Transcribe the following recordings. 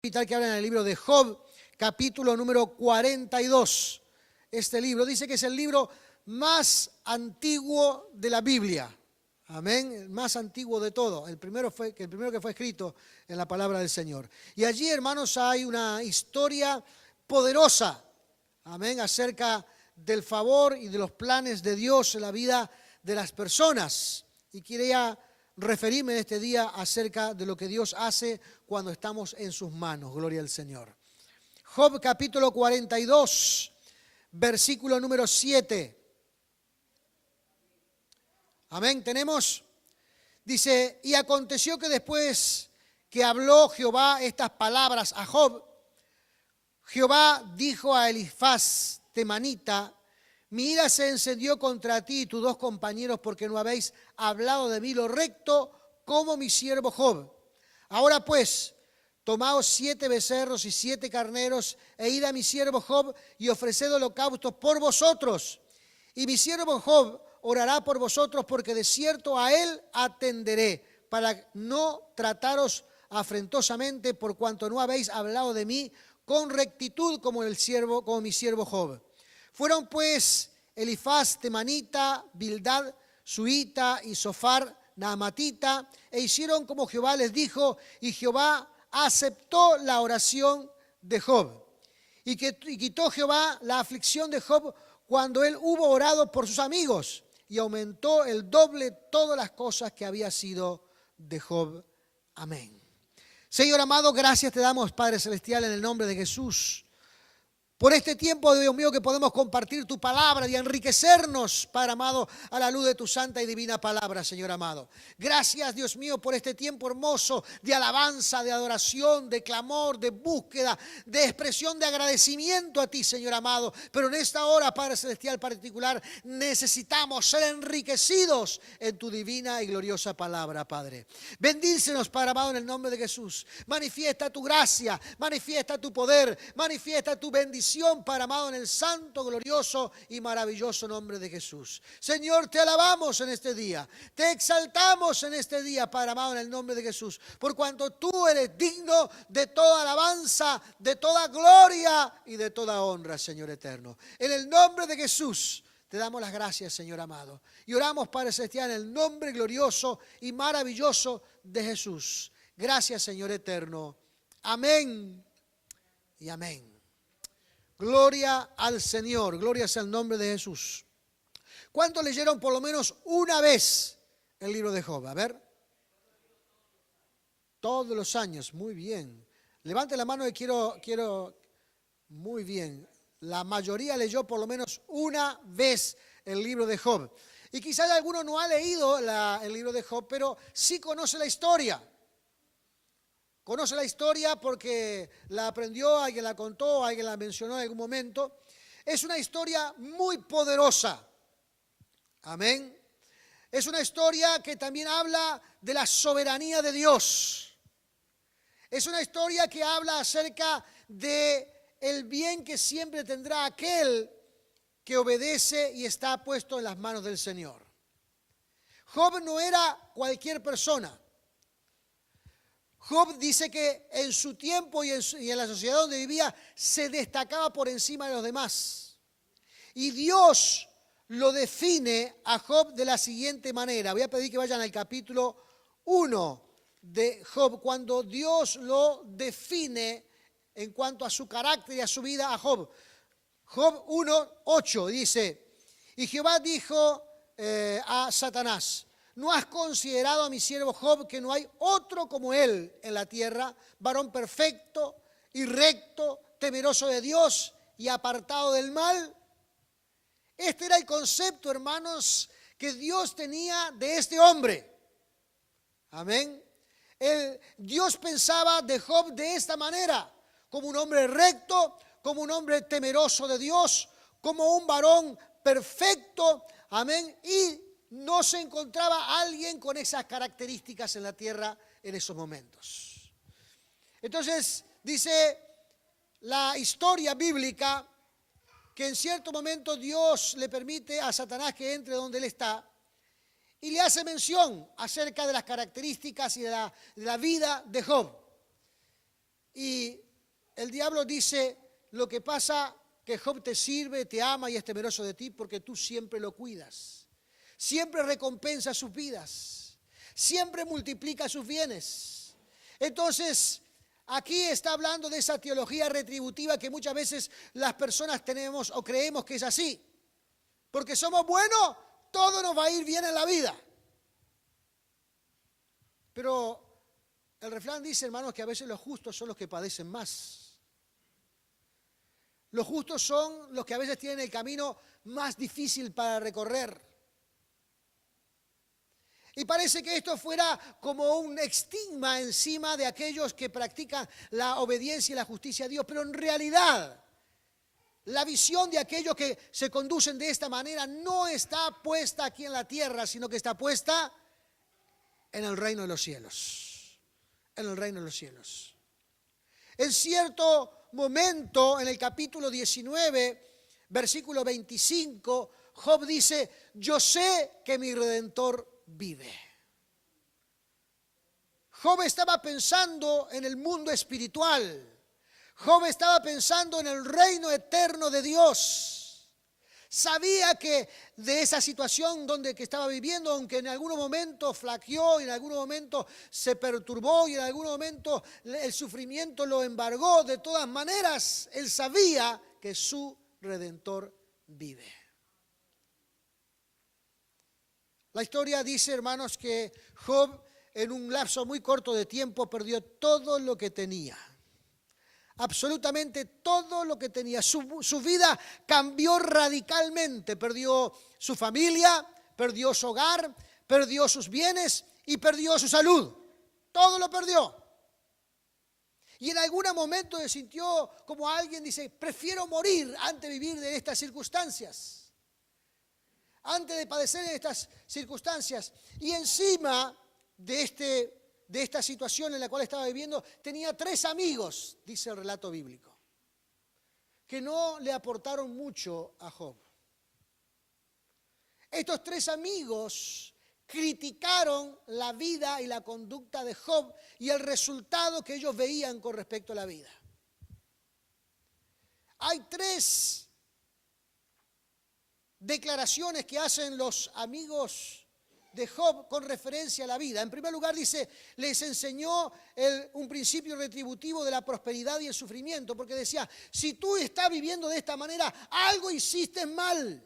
invitar que hablen en el libro de Job, capítulo número 42. Este libro dice que es el libro más antiguo de la Biblia. Amén, el más antiguo de todo, el primero que fue escrito en la palabra del Señor. Y allí, hermanos, hay una historia poderosa, amén, acerca del favor y de los planes de Dios en la vida de las personas. Y quería referirme en este día acerca de lo que Dios hace cuando estamos en sus manos. Gloria al Señor. Job capítulo 42, versículo número 7. Amén, tenemos. Dice, y aconteció que después que habló Jehová estas palabras a Job, Jehová dijo a Elifaz temanita, mi ira se encendió contra ti y tus dos compañeros porque no habéis hablado de mí lo recto como mi siervo Job. Ahora pues, tomaos 7 becerros y 7 carneros e id a mi siervo Job y ofreced holocaustos por vosotros. Y mi siervo Job orará por vosotros porque de cierto a él atenderé para no trataros afrentosamente por cuanto no habéis hablado de mí con rectitud como mi siervo Job. Fueron pues Elifaz temanita, Bildad suita y Sofar naamatita, e hicieron como Jehová les dijo, y Jehová aceptó la oración de Job. Y quitó Jehová la aflicción de Job cuando él hubo orado por sus amigos, y aumentó el doble todas las cosas que había sido de Job. Amén. Señor amado, gracias te damos, Padre Celestial, en el nombre de Jesús, por este tiempo, Dios mío, que podemos compartir tu palabra y enriquecernos, Padre amado, a la luz de tu santa y divina palabra, Señor amado. Gracias, Dios mío, por este tiempo hermoso de alabanza, de adoración, de clamor, de búsqueda, de expresión de agradecimiento a ti, Señor amado. Pero en esta hora, Padre Celestial particular, necesitamos ser enriquecidos en tu divina y gloriosa palabra, Padre. Bendícenos, Padre amado, en el nombre de Jesús. Manifiesta tu gracia, manifiesta tu poder, manifiesta tu bendición, Padre amado, en el santo, glorioso y maravilloso nombre de Jesús. Señor, te alabamos en este día, te exaltamos en este día, Padre amado, en el nombre de Jesús, por cuanto tú eres digno de toda alabanza, de toda gloria y de toda honra, Señor eterno. En el nombre de Jesús te damos las gracias, Señor amado, y oramos, Padre celestial, en el nombre glorioso y maravilloso de Jesús. Gracias, Señor eterno. Amén y amén. Gloria al Señor, gloria sea el nombre de Jesús. ¿Cuántos leyeron por lo menos una vez el libro de Job? A ver. Todos los años, muy bien. Levante la mano y quiero, muy bien. La mayoría leyó por lo menos una vez el libro de Job. Y quizás alguno no ha leído el libro de Job, pero sí conoce la historia. Conoce la historia porque la aprendió, alguien la contó, alguien la mencionó en algún momento. Es una historia muy poderosa. Amén. Es una historia que también habla de la soberanía de Dios. Es una historia que habla acerca de el bien que siempre tendrá aquel que obedece y está puesto en las manos del Señor. Job no era cualquier persona. Job dice que en su tiempo y en la sociedad donde vivía se destacaba por encima de los demás. Y Dios lo define a Job de la siguiente manera. Voy a pedir que vayan al capítulo 1 de Job, cuando Dios lo define en cuanto a su carácter y a su vida a Job. Job 1:8 dice, y Jehová dijo a Satanás, ¿no has considerado a mi siervo Job que no hay otro como él en la tierra, varón perfecto y recto, temeroso de Dios y apartado del mal? Este era el concepto, hermanos, que Dios tenía de este hombre. Amén. Dios pensaba de Job de esta manera, como un hombre recto, como un hombre temeroso de Dios, como un varón perfecto. Amén. Y no se encontraba alguien con esas características en la tierra en esos momentos. Entonces, dice la historia bíblica que en cierto momento Dios le permite a Satanás que entre donde él está y le hace mención acerca de las características y de la vida de Job. Y el diablo dice, lo que pasa que Job te sirve, te ama y es temeroso de ti porque tú siempre lo cuidas. Siempre recompensa sus vidas. Siempre multiplica sus bienes. Entonces, aquí está hablando de esa teología retributiva que muchas veces las personas tenemos o creemos que es así. Porque somos buenos, todo nos va a ir bien en la vida. Pero el refrán dice, hermanos, que a veces los justos son los que padecen más. Los justos son los que a veces tienen el camino más difícil para recorrer. Y parece que esto fuera como un estigma encima de aquellos que practican la obediencia y la justicia a Dios. Pero en realidad, la visión de aquellos que se conducen de esta manera no está puesta aquí en la tierra, sino que está puesta en el reino de los cielos. En el reino de los cielos. En cierto momento, en el capítulo 19, versículo 25, Job dice, yo sé que mi Redentor vive. Job estaba pensando en el mundo espiritual. Job estaba pensando en el reino eterno de Dios. Sabía que de esa situación que estaba viviendo, aunque en algún momento flaqueó, y en algún momento se perturbó y en algún momento el sufrimiento lo embargó, de todas maneras, él sabía que su Redentor vive. La historia dice, hermanos, que Job en un lapso muy corto de tiempo perdió todo lo que tenía. Absolutamente todo lo que tenía. Su vida cambió radicalmente. Perdió su familia, perdió su hogar, perdió sus bienes y perdió su salud. Todo lo perdió. Y en algún momento se sintió como alguien dice, prefiero morir antes de vivir de estas circunstancias. Antes de padecer en estas circunstancias. Y encima de esta situación en la cual estaba viviendo, tenía 3 amigos, dice el relato bíblico, que no le aportaron mucho a Job. Estos 3 amigos criticaron la vida y la conducta de Job y el resultado que ellos veían con respecto a la vida. Hay 3 declaraciones que hacen los amigos de Job con referencia a la vida. En primer lugar dice, les enseñó un principio retributivo de la prosperidad y el sufrimiento, porque decía, si tú estás viviendo de esta manera, algo hiciste mal,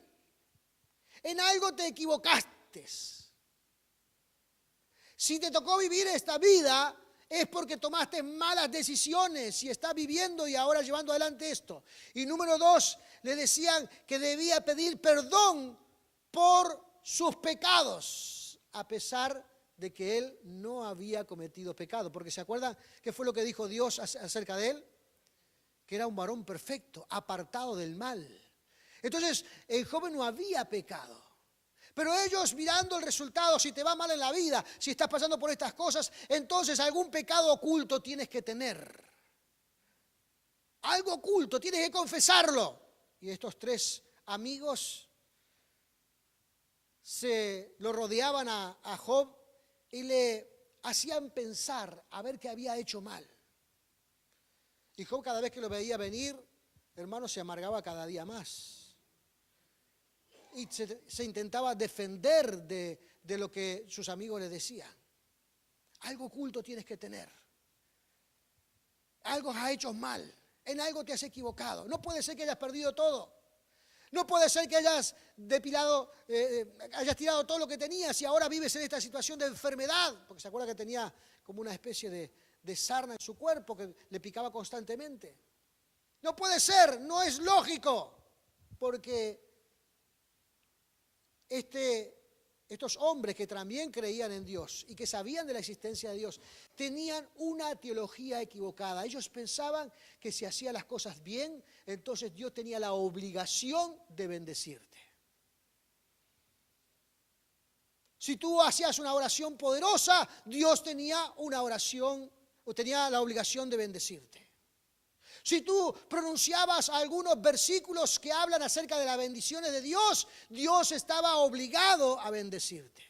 en algo te equivocaste. Si te tocó vivir esta vida, es porque tomaste malas decisiones y estás viviendo y ahora llevando adelante esto. Y número 2, le decían que debía pedir perdón por sus pecados, a pesar de que él no había cometido pecado. Porque ¿se acuerdan qué fue lo que dijo Dios acerca de él? Que era un varón perfecto, apartado del mal. Entonces, el joven no había pecado. Pero ellos mirando el resultado, si te va mal en la vida, si estás pasando por estas cosas, entonces algún pecado oculto tienes que tener. Algo oculto, tienes que confesarlo. Y estos 3 amigos se lo rodeaban a Job y le hacían pensar a ver qué había hecho mal. Y Job cada vez que lo veía venir, hermano, se amargaba cada día más. Y se intentaba defender de lo que sus amigos le decían. Algo oculto tienes que tener. Algo has hecho mal. En algo te has equivocado. No puede ser que hayas perdido todo. No puede ser que hayas hayas tirado todo lo que tenías y ahora vives en esta situación de enfermedad. Porque se acuerda que tenía como una especie de sarna en su cuerpo que le picaba constantemente. No puede ser, no es lógico. Porque estos hombres que también creían en Dios y que sabían de la existencia de Dios, tenían una teología equivocada. Ellos pensaban que si hacía las cosas bien, entonces Dios tenía la obligación de bendecirte. Si tú hacías una oración poderosa, Dios tenía una oración o tenía la obligación de bendecirte. Si tú pronunciabas algunos versículos que hablan acerca de las bendiciones de Dios, Dios estaba obligado a bendecirte.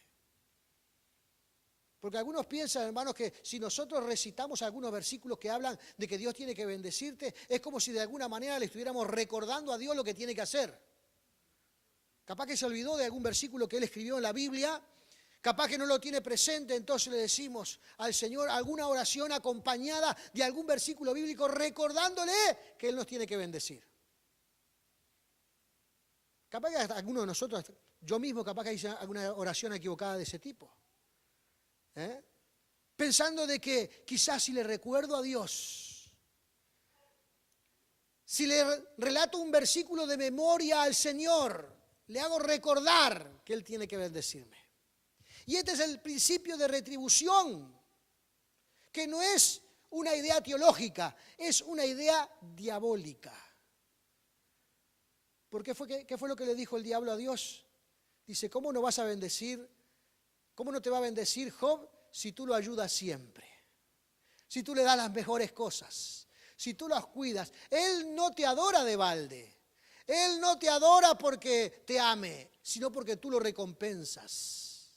Porque algunos piensan, hermanos, que si nosotros recitamos algunos versículos que hablan de que Dios tiene que bendecirte, es como si de alguna manera le estuviéramos recordando a Dios lo que tiene que hacer. Capaz que se olvidó de algún versículo que Él escribió en la Biblia, capaz que no lo tiene presente, entonces le decimos al Señor alguna oración acompañada de algún versículo bíblico recordándole que Él nos tiene que bendecir. Capaz que hasta alguno de nosotros, yo mismo capaz que hice alguna oración equivocada de ese tipo. Pensando de que quizás si le recuerdo a Dios, si le relato un versículo de memoria al Señor, le hago recordar que Él tiene que bendecirme. Y este es el principio de retribución, que no es una idea teológica, es una idea diabólica. ¿Por qué fue lo que le dijo el diablo a Dios? Dice, ¿cómo no vas a bendecir? ¿Cómo no te va a bendecir Job si tú lo ayudas siempre? Si tú le das las mejores cosas, si tú las cuidas. Él no te adora de balde. Él no te adora porque te ame, sino porque tú lo recompensas.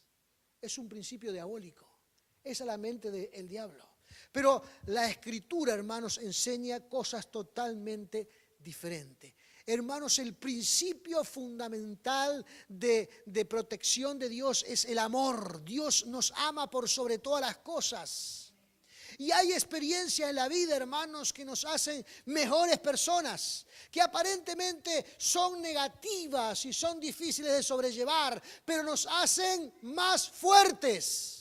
Es un principio diabólico. Esa es la mente del diablo. Pero la Escritura, hermanos, enseña cosas totalmente diferentes. Hermanos, el principio fundamental de protección de Dios es el amor. Dios nos ama por sobre todas las cosas. Y hay experiencias en la vida, hermanos, que nos hacen mejores personas, que aparentemente son negativas y son difíciles de sobrellevar, pero nos hacen más fuertes.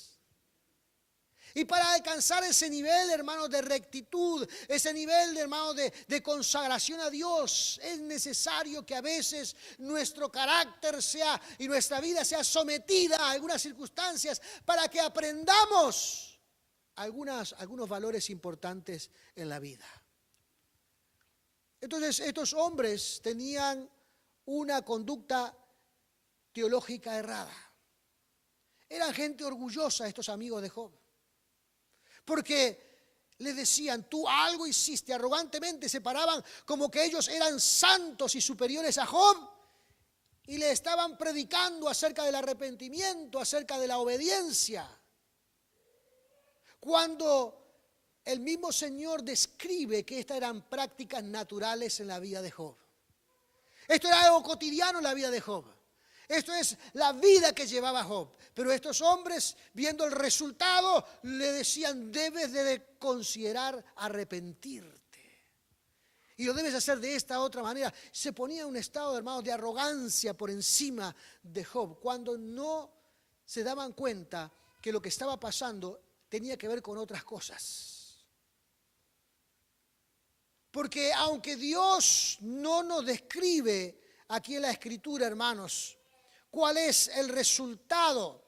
Y para alcanzar ese nivel, hermanos, de rectitud, ese nivel, hermanos, de consagración a Dios, es necesario que a veces nuestro carácter sea y nuestra vida sea sometida a algunas circunstancias para que aprendamos algunos valores importantes en la vida. Entonces, estos hombres tenían una conducta teológica errada. Eran gente orgullosa, estos amigos de Job. Porque le decían, tú algo hiciste, arrogantemente se paraban como que ellos eran santos y superiores a Job y le estaban predicando acerca del arrepentimiento, acerca de la obediencia. Cuando el mismo Señor describe que estas eran prácticas naturales en la vida de Job. Esto era algo cotidiano en la vida de Job. Esto es la vida que llevaba Job. Pero estos hombres, viendo el resultado, le decían, debes de considerar arrepentirte. Y lo debes hacer de esta otra manera. Se ponía un estado, hermanos, de arrogancia por encima de Job, cuando no se daban cuenta que lo que estaba pasando tenía que ver con otras cosas. Porque aunque Dios no nos describe aquí en la Escritura, hermanos, ¿cuál es el resultado?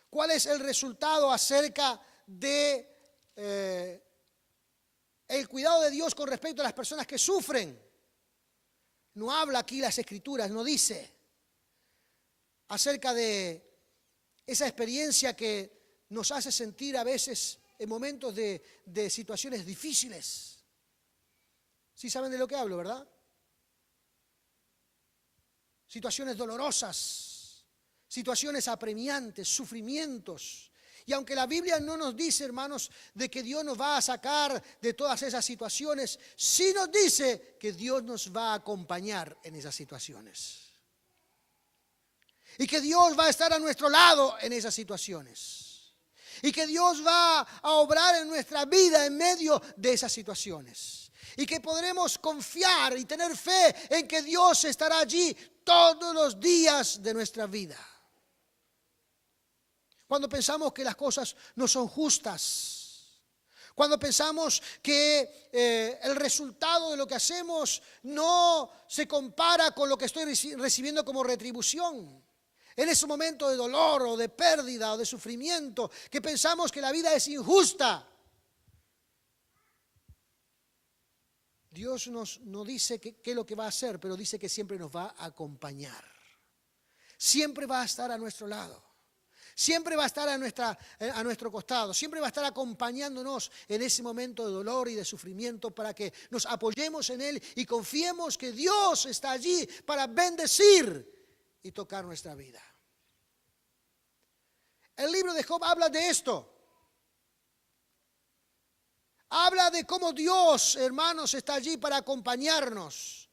¿Cuál es el resultado acerca de el cuidado de Dios con respecto a las personas que sufren? No habla aquí las Escrituras, no dice acerca de esa experiencia que nos hace sentir a veces en momentos de situaciones difíciles. ¿Sí saben de lo que hablo, verdad? Situaciones dolorosas, situaciones apremiantes, sufrimientos. Y aunque la Biblia no nos dice, hermanos, de que Dios nos va a sacar de todas esas situaciones, sí nos dice que Dios nos va a acompañar en esas situaciones. Y que Dios va a estar a nuestro lado en esas situaciones. Y que Dios va a obrar en nuestra vida en medio de esas situaciones. Y que podremos confiar y tener fe en que Dios estará allí todos los días de nuestra vida. Cuando pensamos que las cosas no son justas, cuando pensamos que el resultado de lo que hacemos no se compara con lo que estoy recibiendo como retribución, en ese momento de dolor o de pérdida o de sufrimiento, que pensamos que la vida es injusta, Dios no dice qué es lo que va a hacer, pero dice que siempre nos va a acompañar. Siempre va a estar a nuestro lado. Siempre va a estar a nuestro costado. Siempre va a estar acompañándonos en ese momento de dolor y de sufrimiento para que nos apoyemos en Él y confiemos que Dios está allí para bendecir y tocar nuestra vida. El libro de Job habla de esto. Habla de cómo Dios, hermanos, está allí para acompañarnos.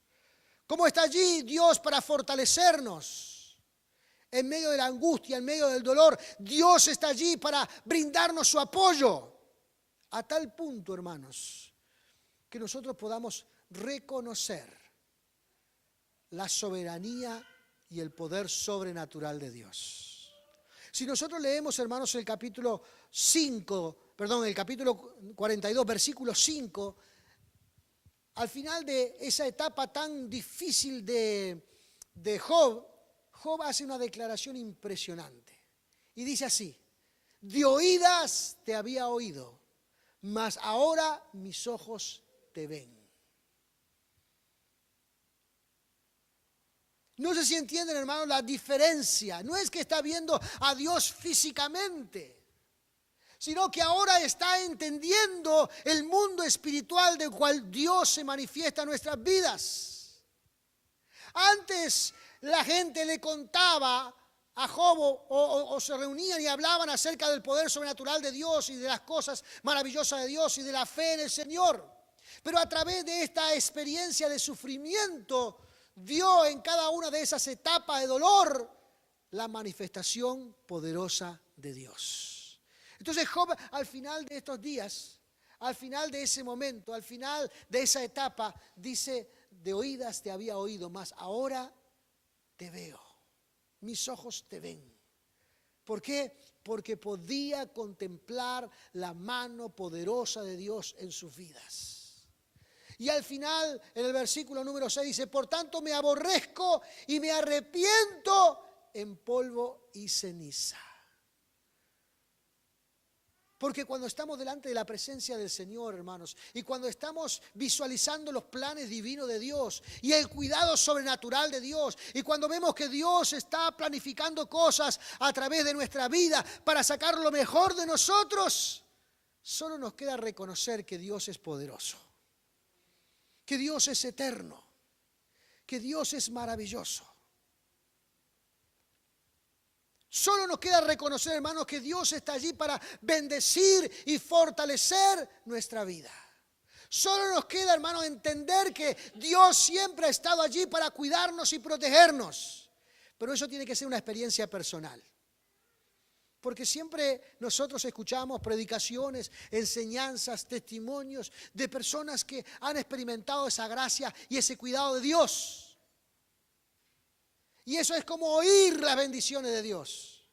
Cómo está allí Dios para fortalecernos. En medio de la angustia, en medio del dolor, Dios está allí para brindarnos su apoyo. A tal punto, hermanos, que nosotros podamos reconocer la soberanía y el poder sobrenatural de Dios. Si nosotros leemos, hermanos, el capítulo 42, versículo 5, al final de esa etapa tan difícil de Job, Job hace una declaración impresionante. Y dice así: de oídas te había oído, mas ahora mis ojos te ven. No sé si entienden, hermanos, la diferencia. No es que está viendo a Dios físicamente, sino que ahora está entendiendo el mundo espiritual del cual Dios se manifiesta en nuestras vidas. Antes la gente le contaba a Job o se reunían y hablaban acerca del poder sobrenatural de Dios y de las cosas maravillosas de Dios y de la fe en el Señor. Pero a través de esta experiencia de sufrimiento, vio en cada una de esas etapas de dolor la manifestación poderosa de Dios. Entonces Job, al final de estos días, al final de ese momento, al final de esa etapa, dice: de oídas te había oído, mas ahora te veo, mis ojos te ven. ¿Por qué? Porque podía contemplar la mano poderosa de Dios en sus vidas. Y al final, en el versículo número 6 dice: por tanto me aborrezco y me arrepiento en polvo y ceniza. Porque cuando estamos delante de la presencia del Señor, hermanos, y cuando estamos visualizando los planes divinos de Dios y el cuidado sobrenatural de Dios, y cuando vemos que Dios está planificando cosas a través de nuestra vida para sacar lo mejor de nosotros, solo nos queda reconocer que Dios es poderoso, que Dios es eterno, que Dios es maravilloso. Solo nos queda reconocer, hermanos, que Dios está allí para bendecir y fortalecer nuestra vida. Solo nos queda, hermanos, entender que Dios siempre ha estado allí para cuidarnos y protegernos. Pero eso tiene que ser una experiencia personal. Porque siempre nosotros escuchamos predicaciones, enseñanzas, testimonios de personas que han experimentado esa gracia y ese cuidado de Dios. Y eso es como oír las bendiciones de Dios.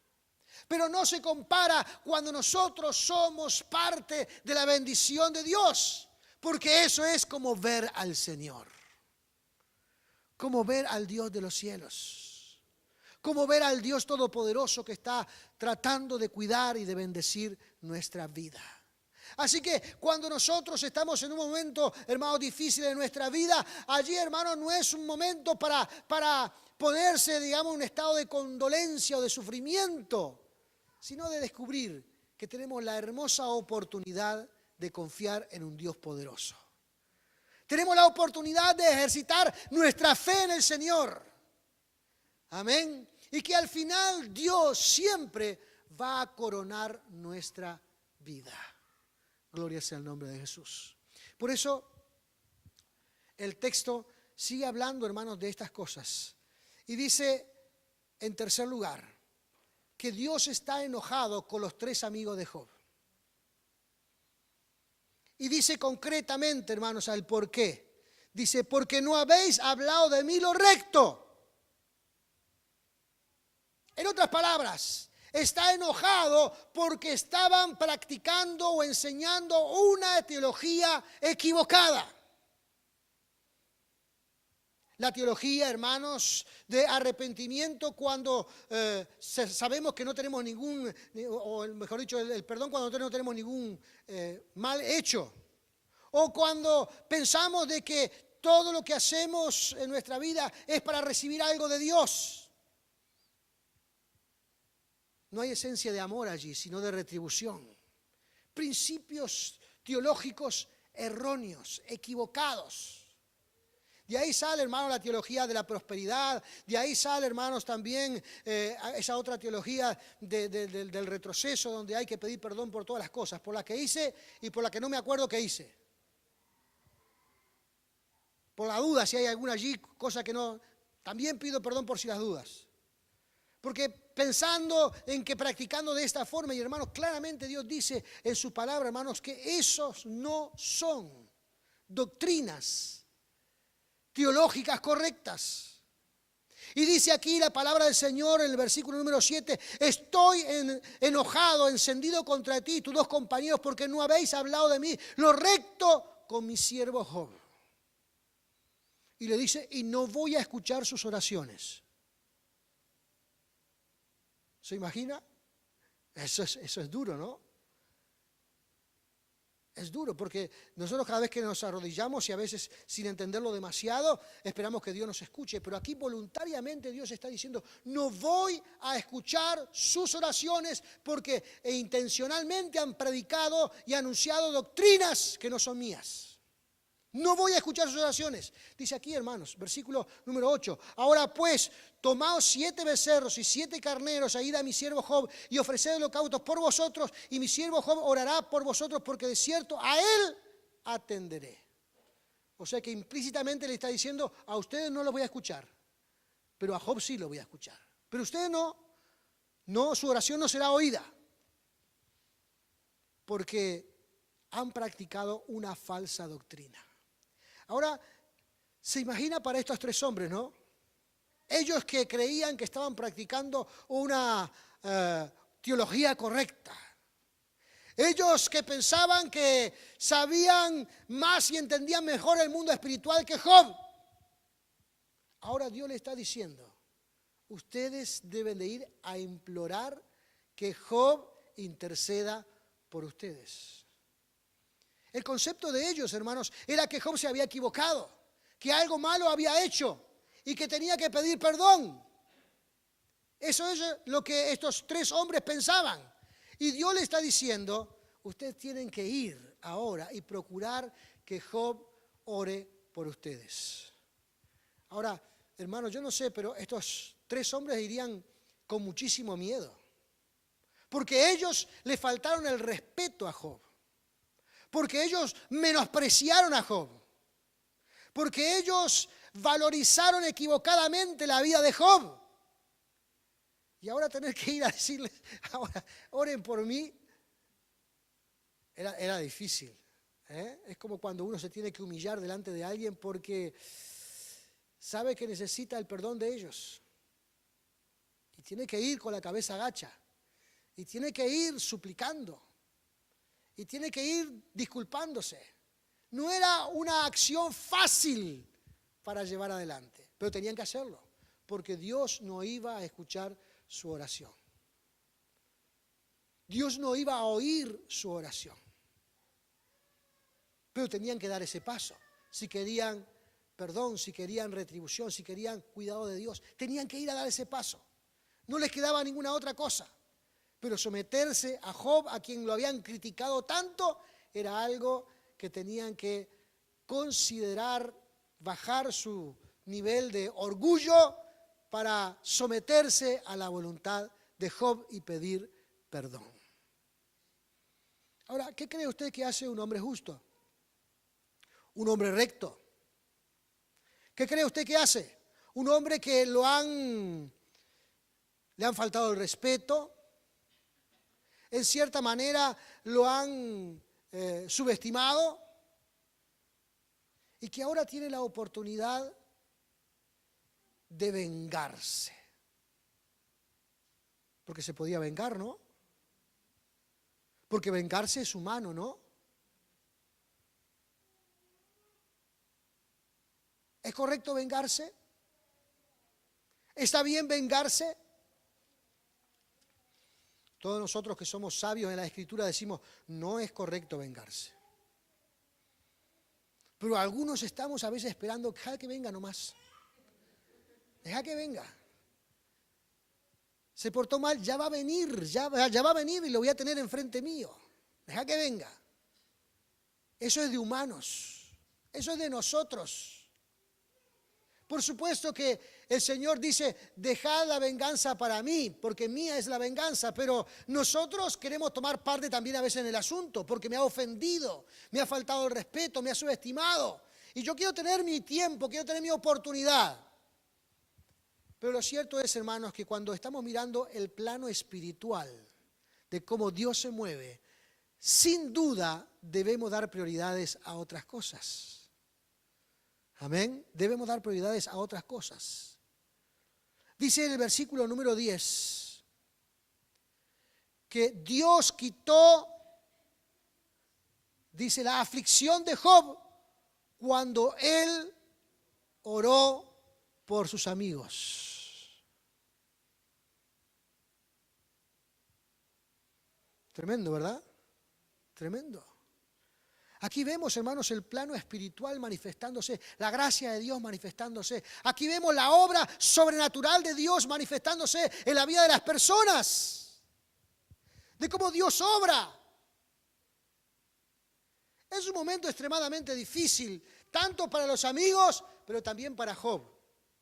Pero no se compara cuando nosotros somos parte de la bendición de Dios. Porque eso es como ver al Señor. Como ver al Dios de los cielos. Como ver al Dios todopoderoso que está tratando de cuidar y de bendecir nuestra vida. Así que cuando nosotros estamos en un momento, hermanos, difícil de nuestra vida, allí, hermanos, no es un momento para ponerse, digamos, en un estado de condolencia o de sufrimiento, sino de descubrir que tenemos la hermosa oportunidad de confiar en un Dios poderoso. Tenemos la oportunidad de ejercitar nuestra fe en el Señor. Amén. Y que al final Dios siempre va a coronar nuestra vida. Gloria sea el nombre de Jesús. Por eso el texto sigue hablando, hermanos, de estas cosas. Y dice, en tercer lugar, que Dios está enojado con los 3 amigos de Job. Y dice concretamente, hermanos, al por qué. Dice: porque no habéis hablado de mí lo recto. En otras palabras, está enojado porque estaban practicando o enseñando una teología equivocada. La teología, hermanos, de arrepentimiento cuando sabemos que no tenemos ningún, o mejor dicho, el perdón cuando no tenemos ningún mal hecho. O cuando pensamos de que todo lo que hacemos en nuestra vida es para recibir algo de Dios. No hay esencia de amor allí, sino de retribución. Principios teológicos erróneos, equivocados. De ahí sale, hermanos, la teología de la prosperidad. De ahí sale, hermanos, también esa otra teología del retroceso, donde hay que pedir perdón por todas las cosas, por las que hice y por las que no me acuerdo que hice. Por la duda, si hay alguna allí, cosa que no, también pido perdón por si las dudas. Porque pensando en que practicando de esta forma, y hermanos, claramente Dios dice en su palabra, hermanos, que esos no son doctrinas teológicas correctas. Y dice aquí la palabra del Señor en el versículo número 7, estoy enojado, encendido contra ti, tus dos compañeros, porque no habéis hablado de mí lo recto con mi siervo Job. Y le dice, y no voy a escuchar sus oraciones. ¿Se imagina? Eso es duro, ¿no? Es duro porque nosotros cada vez que nos arrodillamos y a veces sin entenderlo demasiado, esperamos que Dios nos escuche. Pero aquí voluntariamente Dios está diciendo, no voy a escuchar sus oraciones porque intencionalmente han predicado y anunciado doctrinas que no son mías. No voy a escuchar sus oraciones. Dice aquí, hermanos, versículo número 8. Ahora pues, tomaos 7 becerros y 7 carneros, a id a mi siervo Job y ofreced holocaustos por vosotros, y mi siervo Job orará por vosotros, porque de cierto a él atenderé. O sea que implícitamente le está diciendo, a ustedes no los voy a escuchar, pero a Job sí lo voy a escuchar. Pero ustedes no, su oración no será oída, porque han practicado una falsa doctrina. Ahora, se imagina para estos 3 hombres, ¿no? Ellos que creían que estaban practicando una teología correcta. Ellos que pensaban que sabían más y entendían mejor el mundo espiritual que Job. Ahora Dios le está diciendo, ustedes deben de ir a implorar que Job interceda por ustedes. El concepto de ellos, hermanos, era que Job se había equivocado, que algo malo había hecho y que tenía que pedir perdón. Eso es lo que estos 3 hombres pensaban. Y Dios le está diciendo, ustedes tienen que ir ahora y procurar que Job ore por ustedes. Ahora, hermanos, yo no sé, pero estos 3 hombres irían con muchísimo miedo, porque ellos le faltaron el respeto a Job. Porque ellos menospreciaron a Job. Porque ellos valorizaron equivocadamente la vida de Job. Y ahora tener que ir a decirles, ahora oren por mí, era difícil. Es como cuando uno se tiene que humillar delante de alguien porque sabe que necesita el perdón de ellos. Y tiene que ir con la cabeza agacha. Y tiene que ir suplicando. Y tiene que ir disculpándose. No era una acción fácil para llevar adelante, pero tenían que hacerlo, porque Dios no iba a escuchar su oración. Dios no iba a oír su oración. Pero tenían que dar ese paso. Si querían perdón, si querían retribución, si querían cuidado de Dios, tenían que ir a dar ese paso. No les quedaba ninguna otra cosa. Pero someterse a Job, a quien lo habían criticado tanto, era algo que tenían que considerar, bajar su nivel de orgullo para someterse a la voluntad de Job y pedir perdón. Ahora, ¿qué cree usted que hace un hombre justo? Un hombre recto. ¿Qué cree usted que hace? Un hombre que le han faltado el respeto, en cierta manera lo han subestimado y que ahora tiene la oportunidad de vengarse. Porque se podía vengar, ¿no? Porque vengarse es humano, ¿no? ¿Es correcto vengarse? ¿Está bien vengarse? Todos nosotros que somos sabios en la Escritura decimos, no es correcto vengarse. Pero algunos estamos a veces esperando, deja que venga nomás. Deja que venga. Se portó mal, ya va a venir, ya va a venir y lo voy a tener enfrente mío. Deja que venga. Eso es de humanos. Eso es de nosotros. Por supuesto que el Señor dice, dejad la venganza para mí, porque mía es la venganza, pero nosotros queremos tomar parte también a veces en el asunto, porque me ha ofendido, me ha faltado el respeto, me ha subestimado. Y yo quiero tener mi tiempo, quiero tener mi oportunidad. Pero lo cierto es, hermanos, que cuando estamos mirando el plano espiritual de cómo Dios se mueve, sin duda debemos dar prioridades a otras cosas. Amén. Debemos dar prioridades a otras cosas. Dice en el versículo número 10 que Dios quitó, dice, la aflicción de Job cuando él oró por sus amigos. Tremendo, ¿verdad? Tremendo. Aquí vemos, hermanos, el plano espiritual manifestándose, la gracia de Dios manifestándose. Aquí vemos la obra sobrenatural de Dios manifestándose en la vida de las personas. De cómo Dios obra. Es un momento extremadamente difícil, tanto para los amigos, pero también para Job.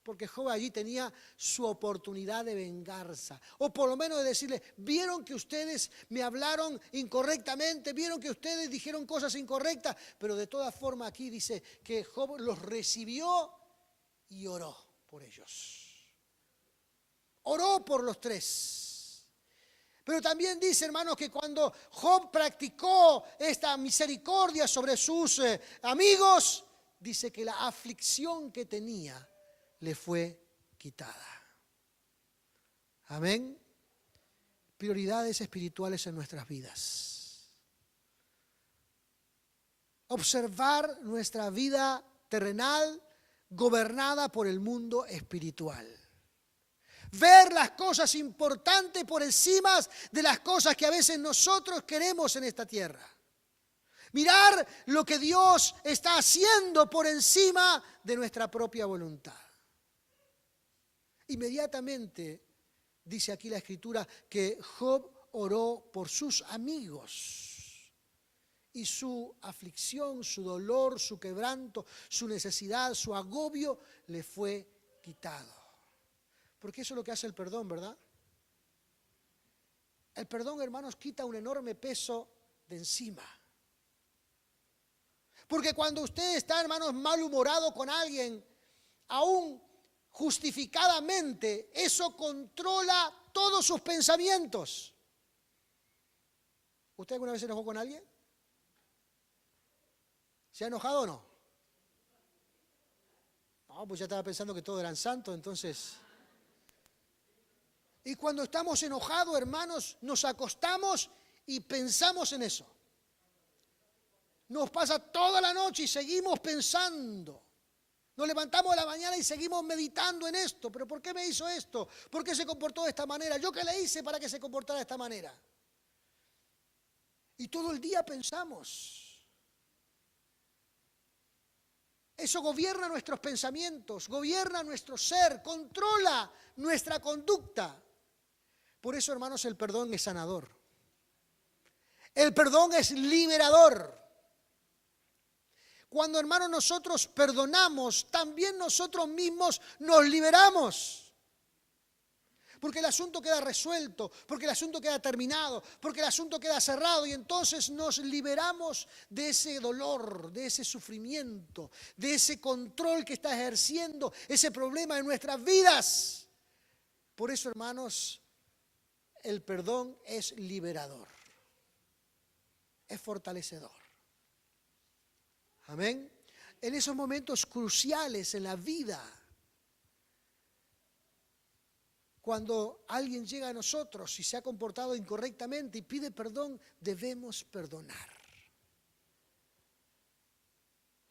Porque Job allí tenía su oportunidad de venganza. O por lo menos de decirle, vieron que ustedes me hablaron incorrectamente, vieron que ustedes dijeron cosas incorrectas. Pero de todas formas aquí dice que Job los recibió y oró por ellos. Oró por los tres. Pero también dice, hermanos, que cuando Job practicó esta misericordia sobre sus amigos, dice que la aflicción que tenía le fue quitada. Amén. Prioridades espirituales en nuestras vidas. Observar nuestra vida terrenal gobernada por el mundo espiritual. Ver las cosas importantes por encima de las cosas que a veces nosotros queremos en esta tierra. Mirar lo que Dios está haciendo por encima de nuestra propia voluntad. Inmediatamente dice aquí la Escritura que Job oró por sus amigos y su aflicción, su dolor, su quebranto, su necesidad, su agobio le fue quitado. Porque eso es lo que hace el perdón, ¿verdad? El perdón, hermanos, quita un enorme peso de encima. Porque cuando usted está, hermanos, malhumorado con alguien, aún justificadamente, eso controla todos sus pensamientos. ¿Usted alguna vez se enojó con alguien? ¿Se ha enojado o no? No, pues ya estaba pensando que todos eran santos, entonces. Y cuando estamos enojados, hermanos, nos acostamos y pensamos en eso. Nos pasa toda la noche y seguimos pensando. Nos levantamos a la mañana y seguimos meditando en esto. ¿Pero por qué me hizo esto? ¿Por qué se comportó de esta manera? ¿Yo qué le hice para que se comportara de esta manera? Y todo el día pensamos. Eso gobierna nuestros pensamientos, gobierna nuestro ser, controla nuestra conducta. Por eso, hermanos, el perdón es sanador. El perdón es liberador. Cuando, hermanos, nosotros perdonamos, también nosotros mismos nos liberamos. Porque el asunto queda resuelto, porque el asunto queda terminado, porque el asunto queda cerrado y entonces nos liberamos de ese dolor, de ese sufrimiento, de ese control que está ejerciendo ese problema en nuestras vidas. Por eso, hermanos, el perdón es liberador, es fortalecedor. Amén. En esos momentos cruciales en la vida, cuando alguien llega a nosotros y se ha comportado incorrectamente y pide perdón, debemos perdonar.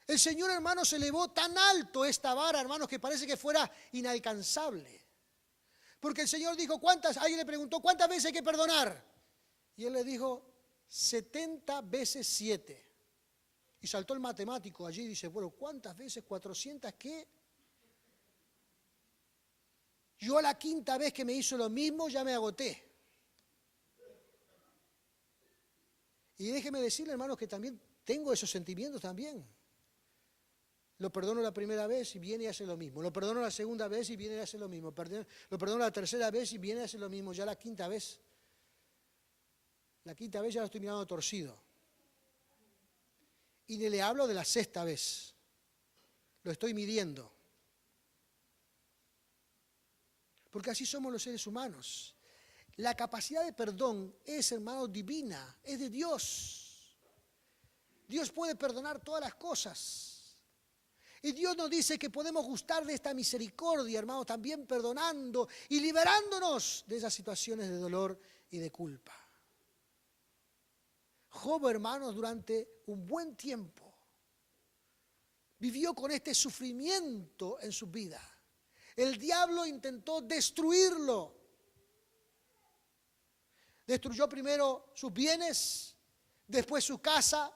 El Señor, hermanos, elevó tan alto esta vara, hermanos, que parece que fuera inalcanzable. Porque el Señor dijo, alguien le preguntó, ¿cuántas veces hay que perdonar? Y Él le dijo, 70 veces 7. Y saltó el matemático allí y dice, bueno, ¿cuántas veces? 400, ¿qué? Yo a la quinta vez que me hizo lo mismo ya me agoté. Y déjeme decirle, hermanos, que también tengo esos sentimientos también. Lo perdono la primera vez y viene y hace lo mismo. Lo perdono la segunda vez y viene y hace lo mismo. Lo perdono la tercera vez y viene y hace lo mismo. Ya la quinta vez ya lo estoy mirando torcido. Y ni le hablo de la sexta vez. Lo estoy midiendo. Porque así somos los seres humanos. La capacidad de perdón es, hermano, divina, es de Dios. Dios puede perdonar todas las cosas. Y Dios nos dice que podemos gustar de esta misericordia, hermano, también perdonando y liberándonos de esas situaciones de dolor y de culpa. Job, hermanos, durante un buen tiempo vivió con este sufrimiento en su vida. El diablo intentó destruirlo. Destruyó primero sus bienes, después su casa,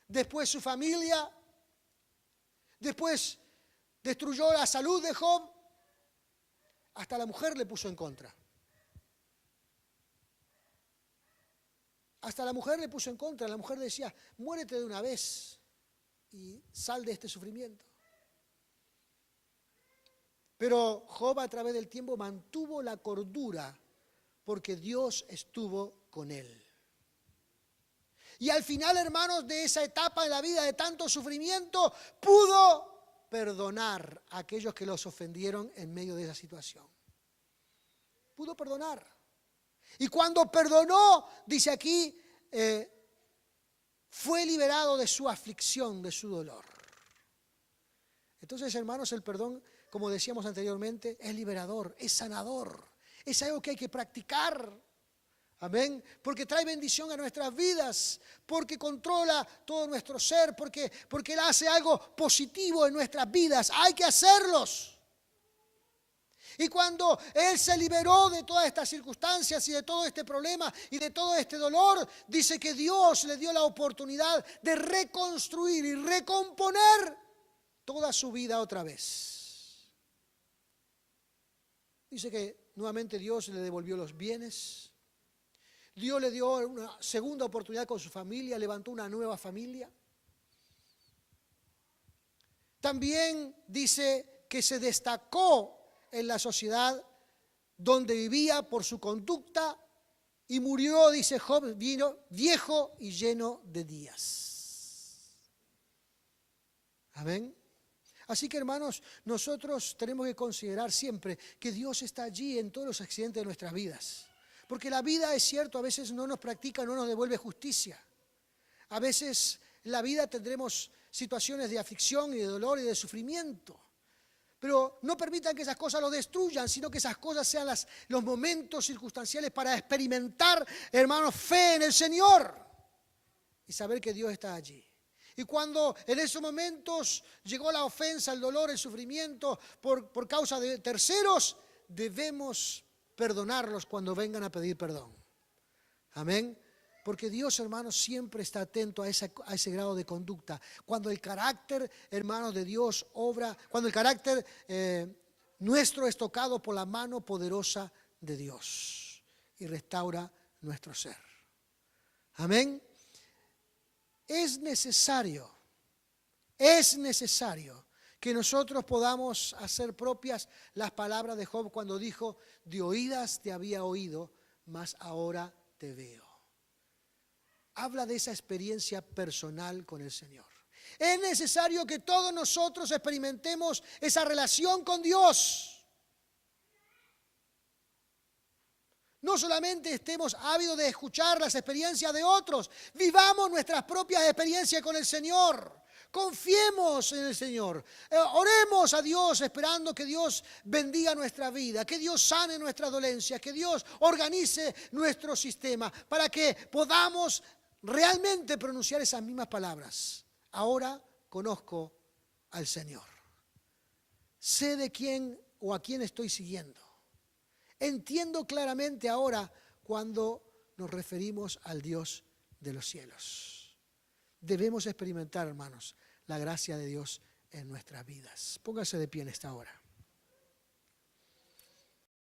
después su familia. Después destruyó la salud de Job. Hasta la mujer le puso en contra. Hasta la mujer le puso en contra. La mujer decía, muérete de una vez y sal de este sufrimiento. Pero Job a través del tiempo mantuvo la cordura porque Dios estuvo con él. Y al final, hermanos, de esa etapa en la vida de tanto sufrimiento, pudo perdonar a aquellos que los ofendieron en medio de esa situación. Pudo perdonar. Y cuando perdonó, dice aquí, fue liberado de su aflicción, de su dolor. Entonces, hermanos, el perdón, como decíamos anteriormente, es liberador, es sanador. Es algo que hay que practicar. Amén, porque trae bendición a nuestras vidas, porque controla todo nuestro ser, porque Él hace algo positivo en nuestras vidas. Hay que hacerlos. Y cuando Él se liberó de todas estas circunstancias y de todo este problema y de todo este dolor, dice que Dios le dio la oportunidad de reconstruir y recomponer toda su vida otra vez. Dice que nuevamente Dios le devolvió los bienes. Dios le dio una segunda oportunidad con su familia, levantó una nueva familia. También dice que se destacó en la sociedad donde vivía por su conducta y murió, dice Job, viejo y lleno de días. Amén. Así que, hermanos, nosotros tenemos que considerar siempre que Dios está allí en todos los accidentes de nuestras vidas. Porque la vida, es cierto, a veces no nos practica, no nos devuelve justicia. A veces en la vida tendremos situaciones de aflicción y de dolor y de sufrimiento. Pero no permitan que esas cosas lo destruyan, sino que esas cosas sean los momentos circunstanciales para experimentar, hermanos, fe en el Señor y saber que Dios está allí. Y cuando en esos momentos llegó la ofensa, el dolor, el sufrimiento por causa de terceros, debemos perdonarlos cuando vengan a pedir perdón. Amén. Porque Dios, hermanos, siempre está atento a ese grado de conducta. Cuando el carácter, hermanos, de Dios obra, cuando el carácter nuestro es tocado por la mano poderosa de Dios y restaura nuestro ser. Amén. Es necesario que nosotros podamos hacer propias las palabras de Job cuando dijo, de oídas te había oído, mas ahora te veo. Habla de esa experiencia personal con el Señor. Es necesario que todos nosotros experimentemos esa relación con Dios. No solamente estemos ávidos de escuchar las experiencias de otros, vivamos nuestras propias experiencias con el Señor. Confiemos en el Señor, oremos a Dios esperando que Dios bendiga nuestra vida, que Dios sane nuestras dolencias, que Dios organice nuestro sistema para que podamos realmente pronunciar esas mismas palabras. Ahora conozco al Señor, sé de quién o a quién estoy siguiendo. Entiendo claramente ahora cuando nos referimos al Dios de los cielos. Debemos experimentar, hermanos, la gracia de Dios en nuestras vidas. Póngase de pie en esta hora.